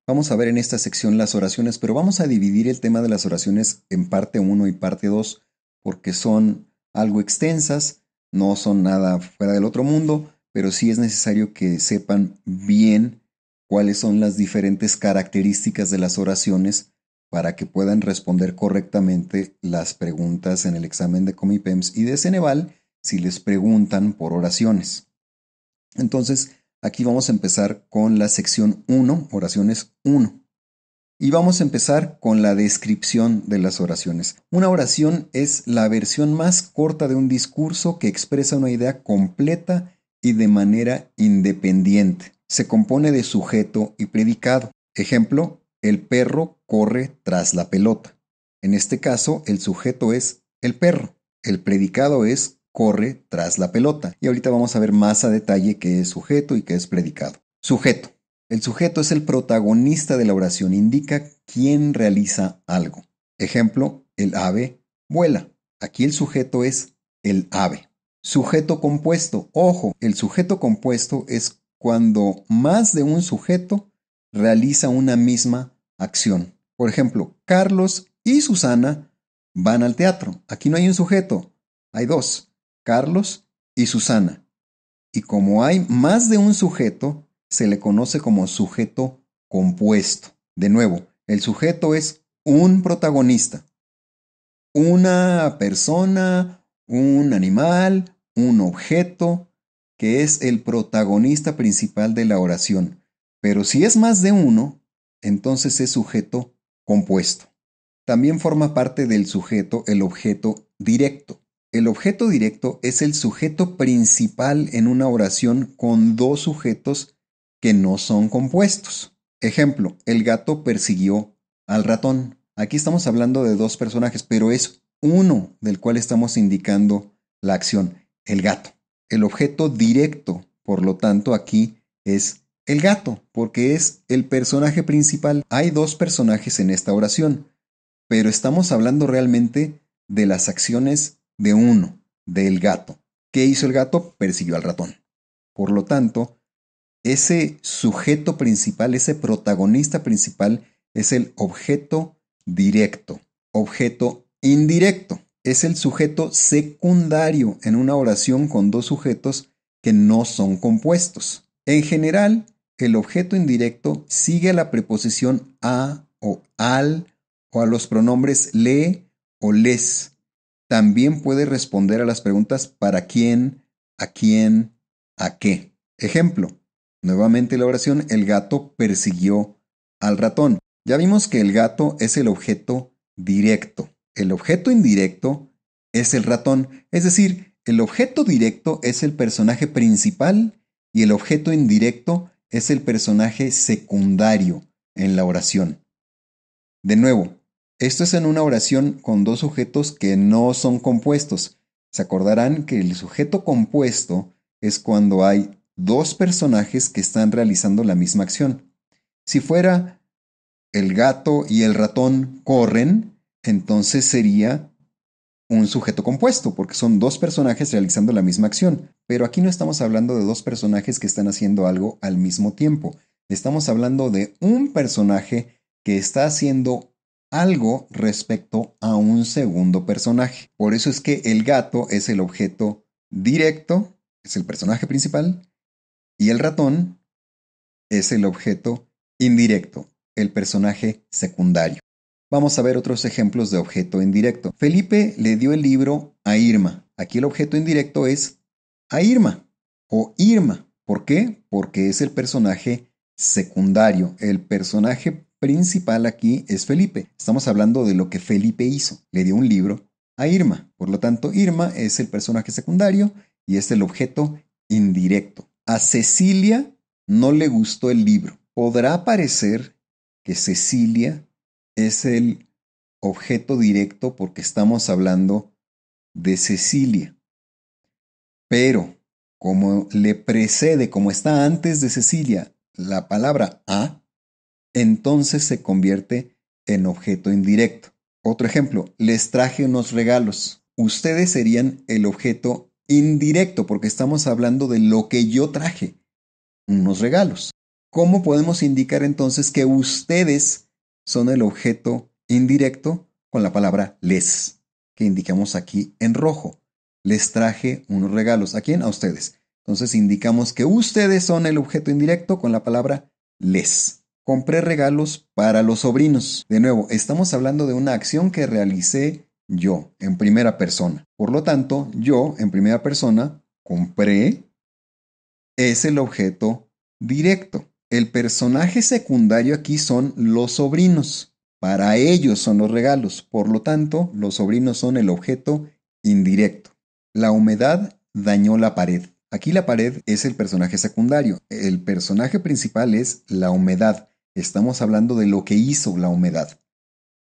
Vamos a ver en esta sección las oraciones, pero vamos a dividir el tema de las oraciones en parte 1 y parte 2 porque son algo extensas, no son nada fuera del otro mundo, pero sí es necesario que sepan bien cuáles son las diferentes características de las oraciones para que puedan responder correctamente las preguntas en el examen de Comipems y de Ceneval si les preguntan por oraciones. Entonces, aquí vamos a empezar con la sección 1, oraciones 1. Y vamos a empezar con la descripción de las oraciones. Una oración es la versión más corta de un discurso que expresa una idea completa y de manera independiente. Se compone de sujeto y predicado. Ejemplo, el perro corre tras la pelota. En este caso, el sujeto es el perro. El predicado es corre tras la pelota. Y ahorita vamos a ver más a detalle qué es sujeto y qué es predicado. Sujeto. El sujeto es el protagonista de la oración, indica quién realiza algo. Ejemplo, el ave vuela. Aquí el sujeto es el ave. Sujeto compuesto. Ojo, el sujeto compuesto es cuando más de un sujeto realiza una misma acción. Por ejemplo, Carlos y Susana van al teatro. Aquí no hay un sujeto, hay dos, Carlos y Susana. Y como hay más de un sujeto, se le conoce como sujeto compuesto. De nuevo, el sujeto es un protagonista, una persona, un animal, un objeto, que es el protagonista principal de la oración. Pero si es más de uno, entonces es sujeto compuesto. También forma parte del sujeto el objeto directo. El objeto directo es el sujeto principal en una oración con dos sujetos que no son compuestos. Ejemplo, el gato persiguió al ratón. Aquí estamos hablando de dos personajes, pero es uno del cual estamos indicando la acción, el gato. El objeto directo, por lo tanto, aquí es el gato, porque es el personaje principal. Hay dos personajes en esta oración, pero estamos hablando realmente de las acciones de uno, del gato. ¿Qué hizo el gato? Persiguió al ratón. Por lo tanto, ese sujeto principal, ese protagonista principal, es el objeto directo. Objeto indirecto es el sujeto secundario en una oración con dos sujetos que no son compuestos. En general, el objeto indirecto sigue a la preposición a o al o a los pronombres le o les. También puede responder a las preguntas para quién, a qué. Ejemplo, nuevamente la oración, el gato persiguió al ratón. Ya vimos que el gato es el objeto directo. El objeto indirecto es el ratón. Es decir, el objeto directo es el personaje principal y el objeto indirecto es el personaje secundario en la oración. De nuevo, esto es en una oración con dos sujetos que no son compuestos. Se acordarán que el sujeto compuesto es cuando hay dos personajes que están realizando la misma acción. Si fuera el gato y el ratón corren, entonces sería un sujeto compuesto, porque son dos personajes realizando la misma acción. Pero aquí no estamos hablando de dos personajes que están haciendo algo al mismo tiempo. Estamos hablando de un personaje que está haciendo algo respecto a un segundo personaje. Por eso es que el gato es el objeto directo, es el personaje principal, y el ratón es el objeto indirecto, el personaje secundario. Vamos a ver otros ejemplos de objeto indirecto. Felipe le dio el libro a Irma. Aquí el objeto indirecto es a Irma o Irma. ¿Por qué? Porque es el personaje secundario. El personaje principal aquí es Felipe. Estamos hablando de lo que Felipe hizo. Le dio un libro a Irma. Por lo tanto, Irma es el personaje secundario y es el objeto indirecto. A Cecilia no le gustó el libro. Podrá parecer que Cecilia es el objeto directo porque estamos hablando de Cecilia. Pero como le precede, como está antes de Cecilia, la palabra a, entonces se convierte en objeto indirecto. Otro ejemplo, les traje unos regalos. Ustedes serían el objeto indirecto porque estamos hablando de lo que yo traje, unos regalos. ¿Cómo podemos indicar entonces que ustedes son el objeto indirecto con la palabra les, que indicamos aquí en rojo? Les traje unos regalos. ¿A quién? A ustedes. Entonces indicamos que ustedes son el objeto indirecto con la palabra les. Compré regalos para los sobrinos. De nuevo, estamos hablando de una acción que realicé yo en primera persona. Por lo tanto, yo en primera persona compré es el objeto directo. El personaje secundario aquí son los sobrinos. Para ellos son los regalos. Por lo tanto, los sobrinos son el objeto indirecto. La humedad dañó la pared. Aquí la pared es el personaje secundario. El personaje principal es la humedad. Estamos hablando de lo que hizo la humedad.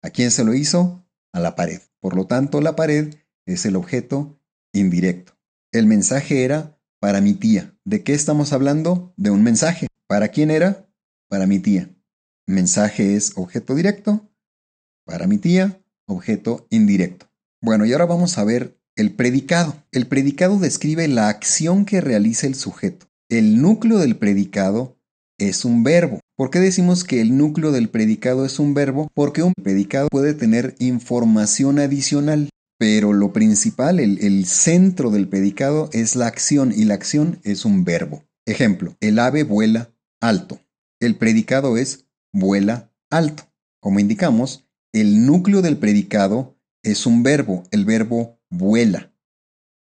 ¿A quién se lo hizo? A la pared. Por lo tanto, la pared es el objeto indirecto. El mensaje era para mi tía. ¿De qué estamos hablando? De un mensaje. ¿Para quién era? Para mi tía. Mensaje es objeto directo. Para mi tía, objeto indirecto. Bueno, y ahora vamos a ver el predicado. El predicado describe la acción que realiza el sujeto. El núcleo del predicado es un verbo. ¿Por qué decimos que el núcleo del predicado es un verbo? Porque un predicado puede tener información adicional. Pero lo principal, el centro del predicado es la acción y la acción es un verbo. Ejemplo, el ave vuela alto. El predicado es vuela alto. Como indicamos, el núcleo del predicado es un verbo, el verbo vuela.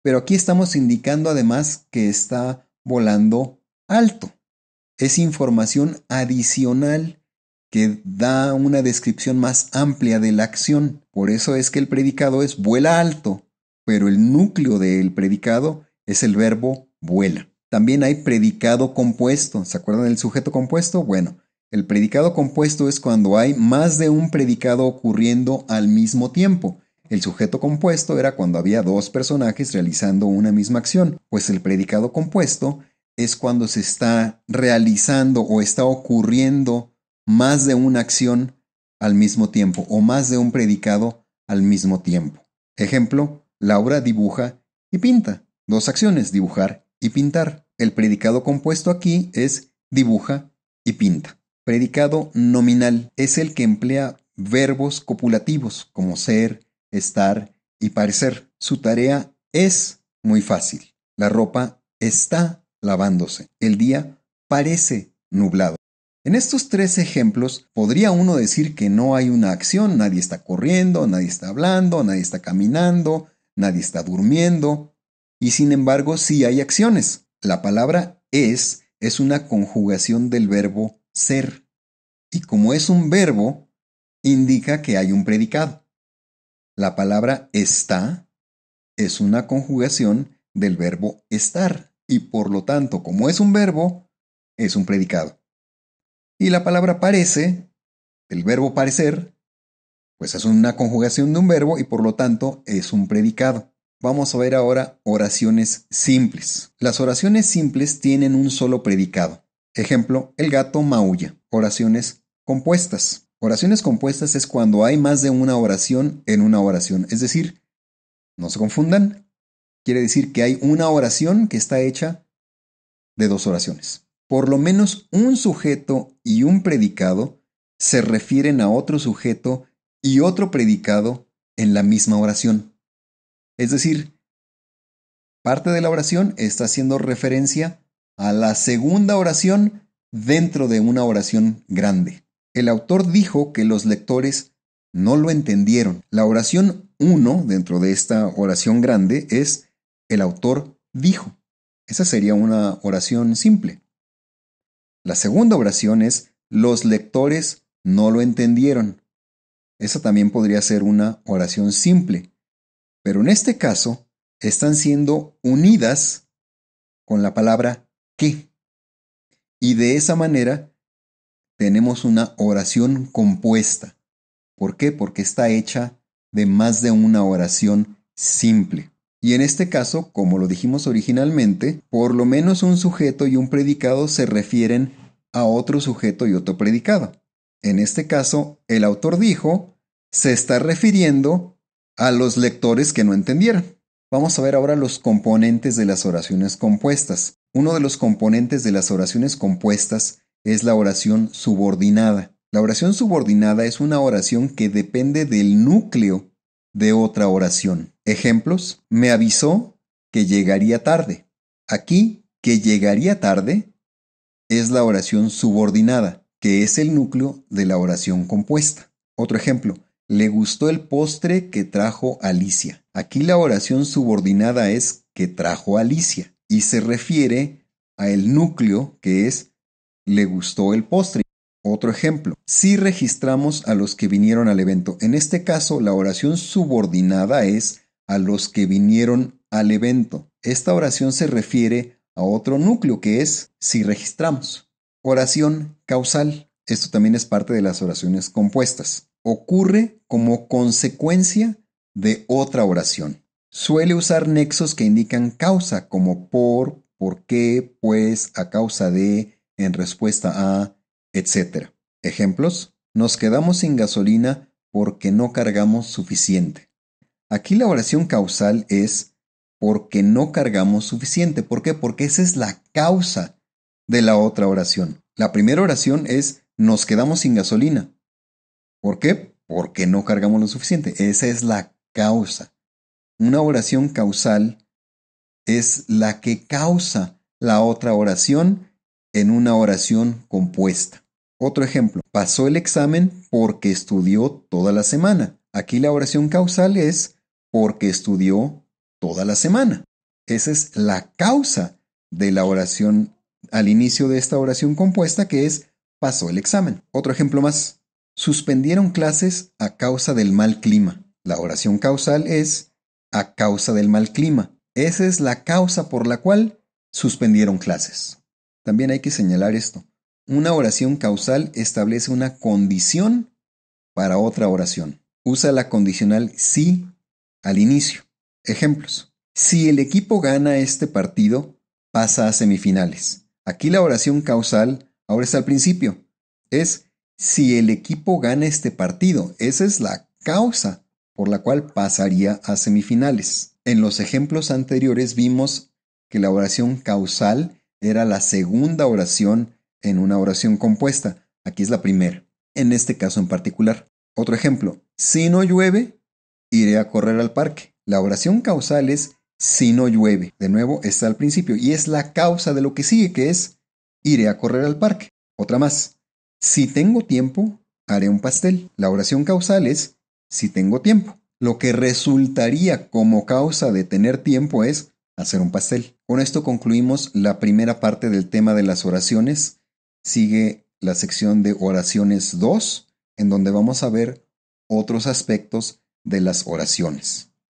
Pero aquí estamos indicando además que está volando alto. Es información adicional que da una descripción más amplia de la acción. Por eso es que el predicado es vuela alto, pero el núcleo del predicado es el verbo vuela. También hay predicado compuesto. ¿Se acuerdan del sujeto compuesto? Bueno, el predicado compuesto es cuando hay más de un predicado ocurriendo al mismo tiempo. El sujeto compuesto era cuando había dos personajes realizando una misma acción, pues el predicado compuesto es cuando se está realizando o está ocurriendo más de una acción al mismo tiempo o más de un predicado al mismo tiempo. Ejemplo, Laura dibuja y pinta. Dos acciones, dibujar y pintar. El predicado compuesto aquí es dibuja y pinta. Predicado nominal es el que emplea verbos copulativos como ser, estar y parecer. Su tarea es muy fácil. La ropa está lavándose. El día parece nublado. En estos tres ejemplos podría uno decir que no hay una acción, nadie está corriendo, nadie está hablando, nadie está caminando, nadie está durmiendo, y sin embargo sí hay acciones. La palabra es una conjugación del verbo ser, y como es un verbo, indica que hay un predicado. La palabra está es una conjugación del verbo estar, y por lo tanto, como es un verbo, es un predicado. Y la palabra parece, el verbo parecer, pues es una conjugación de un verbo y por lo tanto es un predicado. Vamos a ver ahora oraciones simples. Las oraciones simples tienen un solo predicado. Ejemplo, el gato maulla. Oraciones compuestas. Oraciones compuestas es cuando hay más de una oración en una oración. Es decir, no se confundan, quiere decir que hay una oración que está hecha de dos oraciones. Por lo menos un sujeto y un predicado se refieren a otro sujeto y otro predicado en la misma oración. Es decir, parte de la oración está haciendo referencia a la segunda oración dentro de una oración grande. El autor dijo que los lectores no lo entendieron. La oración 1 dentro de esta oración grande es el autor dijo. Esa sería una oración simple. La segunda oración es los lectores no lo entendieron. Esa también podría ser una oración simple. Pero en este caso están siendo unidas con la palabra que. Y de esa manera tenemos una oración compuesta. ¿Por qué? Porque está hecha de más de una oración simple. Y en este caso, como lo dijimos originalmente, por lo menos un sujeto y un predicado se refieren a otro sujeto y otro predicado. En este caso, el autor dijo, se está refiriendo a los lectores que no entendieron. Vamos a ver ahora los componentes de las oraciones compuestas. Uno de los componentes de las oraciones compuestas es la oración subordinada. La oración subordinada es una oración que depende del núcleo de otra oración. Ejemplos: me avisó que llegaría tarde. Aquí, que llegaría tarde es la oración subordinada, que es el núcleo de la oración compuesta. Otro ejemplo: le gustó el postre que trajo Alicia. Aquí la oración subordinada es que trajo Alicia y se refiere a el núcleo, que es le gustó el postre. Otro ejemplo: si registramos a los que vinieron al evento. En este caso, la oración subordinada es a los que vinieron al evento. Esta oración se refiere a otro núcleo, que es si registramos. Oración causal. Esto también es parte de las oraciones compuestas. Ocurre como consecuencia de otra oración. Suele usar nexos que indican causa, como por qué, pues, a causa de, en respuesta a, etc. Ejemplos: nos quedamos sin gasolina porque no cargamos suficiente. Aquí la oración causal es porque no cargamos suficiente. ¿Por qué? Porque esa es la causa de la otra oración. La primera oración es nos quedamos sin gasolina. ¿Por qué? Porque no cargamos lo suficiente. Esa es la causa. Una oración causal es la que causa la otra oración en una oración compuesta. Otro ejemplo: pasó el examen porque estudió toda la semana. Aquí la oración causal es porque estudió toda la semana. Esa es la causa de la oración al inicio de esta oración compuesta, que es pasó el examen. Otro ejemplo más: suspendieron clases a causa del mal clima. La oración causal es a causa del mal clima. Esa es la causa por la cual suspendieron clases. También hay que señalar esto: una oración causal establece una condición para otra oración. Usa la condicional si al inicio. Ejemplos: si el equipo gana este partido, pasa a semifinales. Aquí la oración causal ahora está al principio. Es si el equipo gana este partido. Esa es la causa por la cual pasaría a semifinales. En los ejemplos anteriores vimos que la oración causal era la segunda oración en una oración compuesta. Aquí es la primera, en este caso en particular. Otro ejemplo: si no llueve, iré a correr al parque. La oración causal es si no llueve. De nuevo, está al principio y es la causa de lo que sigue, que es iré a correr al parque. Otra más: si tengo tiempo, haré un pastel. La oración causal es si tengo tiempo. Lo que resultaría como causa de tener tiempo es hacer un pastel. Con esto concluimos la primera parte del tema de las oraciones. Sigue la sección de oraciones 2, en donde vamos a ver otros aspectos de las oraciones.